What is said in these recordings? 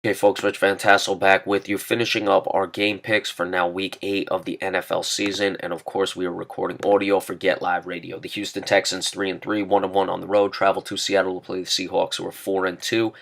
Okay, folks, Rich Van Tassel back with you, finishing up our game picks for now Week 8 of the NFL season, and of course, we are recording audio for Get Live Radio. The Houston Texans 3-3, 1-1 on the road, travel to Seattle to play the Seahawks, who are 4-2,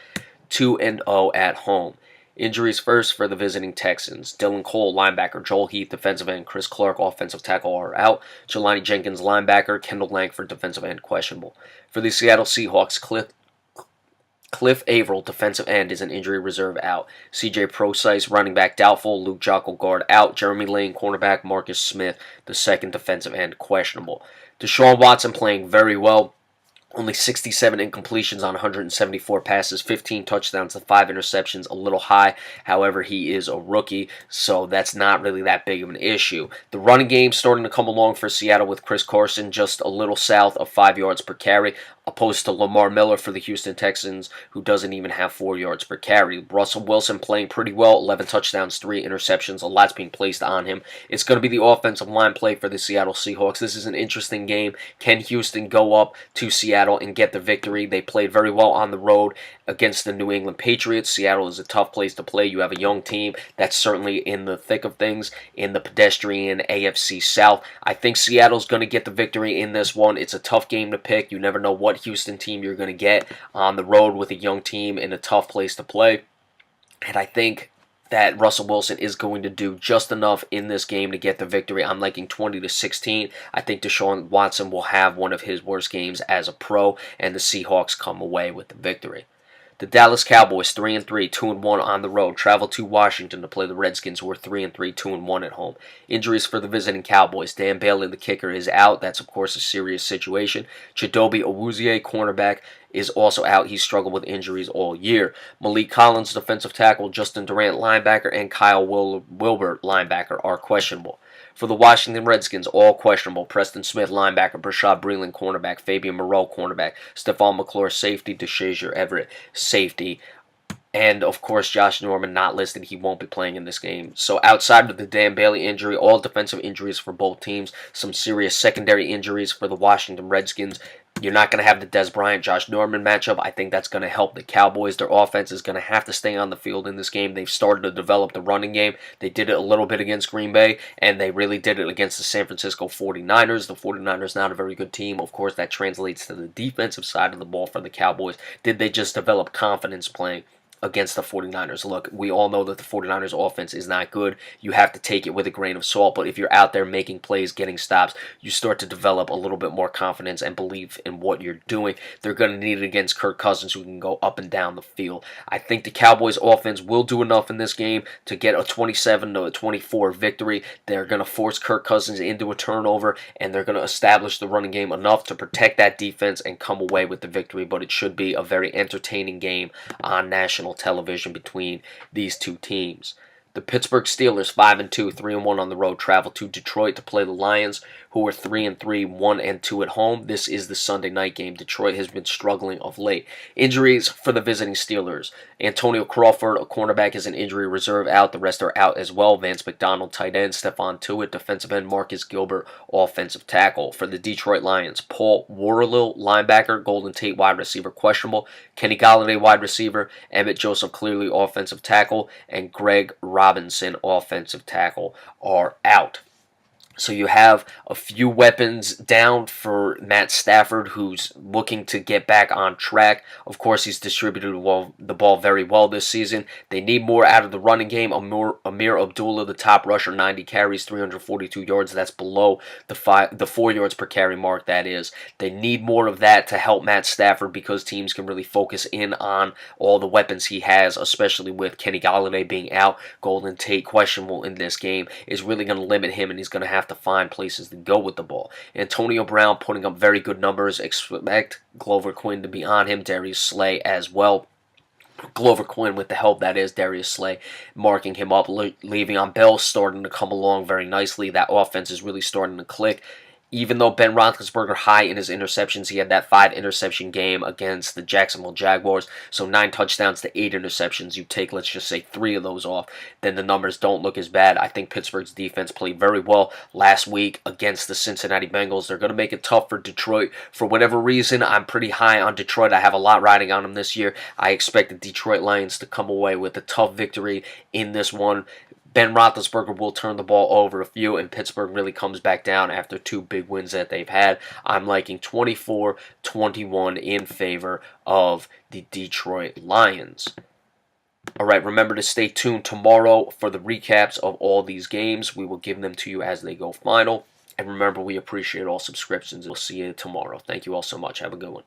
2-0 at home. Injuries first for the visiting Texans. Dylan Cole, linebacker. Joel Heath, defensive end. Chris Clark, offensive tackle, are out. Jelani Jenkins, linebacker. Kendall Langford, defensive end, questionable. For the Seattle Seahawks, Cliff Averill, defensive end, is an injury reserve out. C.J. Prosise, running back, doubtful. Luke Jocko, guard, out. Jeremy Lane, cornerback. Marcus Smith, the second defensive end, questionable. Deshaun Watson playing very well. Only 67 incompletions on 174 passes, 15 touchdowns to 5 interceptions, a little high. However, he is a rookie, so that's not really that big of an issue. The running game starting to come along for Seattle with Chris Carson just a little south of 5 yards per carry, opposed to Lamar Miller for the Houston Texans, who doesn't even have 4 yards per carry. Russell Wilson playing pretty well, 11 touchdowns, 3 interceptions, a lot's being placed on him. It's going to be the offensive line play for the Seattle Seahawks. This is an interesting game. Can Houston go up to Seattle and get the victory? They played very well on the road against the New England Patriots. Seattle is a tough place to play. You have a young team that's certainly in the thick of things in the pedestrian AFC South. I think Seattle's going to get the victory in this one. It's a tough game to pick. You never know what Houston team you're going to get on the road with a young team in a tough place to play. And I think that Russell Wilson is going to do just enough in this game to get the victory. I'm liking 20-16. I think Deshaun Watson will have one of his worst games as a pro, and the Seahawks come away with the victory. The Dallas Cowboys 3-3, 2-1 on the road, travel to Washington to play the Redskins, who are 3-3, 2-1 at home. Injuries for the visiting Cowboys. Dan Bailey, the kicker, is out. That's, of course, a serious situation. Chidobe Awuzie, cornerback, is also out. He's struggled with injuries all year. Malik Collins, defensive tackle, Justin Durant, linebacker, and Kyle Wilbert, linebacker, are questionable. For the Washington Redskins, all questionable. Preston Smith, linebacker. Brashad Breeland, cornerback. Fabian Moreau, cornerback. Stephon McClure, safety. DeShazier Everett, safety. And, of course, Josh Norman not listed. He won't be playing in this game. So outside of the Dan Bailey injury, all defensive injuries for both teams. Some serious secondary injuries for the Washington Redskins. You're not going to have the Dez Bryant-Josh Norman matchup. I think that's going to help the Cowboys. Their offense is going to have to stay on the field in this game. They've started to develop the running game. They did it a little bit against Green Bay, and they really did it against the San Francisco 49ers. The 49ers not a very good team. Of course, that translates to the defensive side of the ball for the Cowboys. Did they just develop confidence playing against the 49ers? Look, we all know that the 49ers offense is not good. You have to take it with a grain of salt, but if you're out there making plays, getting stops, you start to develop a little bit more confidence and belief in what you're doing. They're going to need it against Kirk Cousins, who can go up and down the field. I think the Cowboys offense will do enough in this game to get a 27-24 victory. They're going to force Kirk Cousins into a turnover, and they're going to establish the running game enough to protect that defense and come away with the victory, but it should be a very entertaining game on national television between these two teams. The Pittsburgh Steelers 5-2, 3-1 on the road, travel to Detroit to play the Lions, who are 3-3, 1-2 at home. This is the Sunday night game. Detroit has been struggling of late. Injuries for the visiting Steelers. Antonio Crawford, a cornerback, is an injury reserve out. The rest are out as well. Vance McDonald, tight end. Stephon Tuitt, defensive end. Marcus Gilbert, offensive tackle. For the Detroit Lions, Paul Warrill, linebacker. Golden Tate, wide receiver, questionable. Kenny Golladay, wide receiver. Emmett Joseph, clearly offensive tackle. And Greg Robinson, offensive tackle, are out. So you have a few weapons down for Matt Stafford, who's looking to get back on track. Of course, he's distributed the ball very well this season. They need more out of the running game. Amir Abdullah, the top rusher, 90 carries, 342 yards. That's below the 4 yards per carry mark, that is. They need more of that to help Matt Stafford because teams can really focus in on all the weapons he has, especially with Kenny Golladay being out. Golden Tate, questionable in this game, is really going to limit him, and he's going to have to find places to go with the ball. Antonio Brown putting up very good numbers. Expect Glover Quinn to be on him. Darius Slay as well. Glover Quinn, with the help, that is, Darius Slay, marking him up. Le'Veon Bell starting to come along very nicely. That offense is really starting to click. Even though Ben Roethlisberger high in his interceptions, he had that 5-interception game against the Jacksonville Jaguars. So 9 touchdowns to 8 interceptions. You take, let's just say, 3 of those off, then the numbers don't look as bad. I think Pittsburgh's defense played very well last week against the Cincinnati Bengals. They're going to make it tough for Detroit. For whatever reason, I'm pretty high on Detroit. I have a lot riding on them this year. I expect the Detroit Lions to come away with a tough victory in this one. Ben Roethlisberger will turn the ball over a few, and Pittsburgh really comes back down after 2 big wins that they've had. I'm liking 24-21 in favor of the Detroit Lions. All right, remember to stay tuned tomorrow for the recaps of all these games. We will give them to you as they go final. And remember, we appreciate all subscriptions. We'll see you tomorrow. Thank you all so much. Have a good one.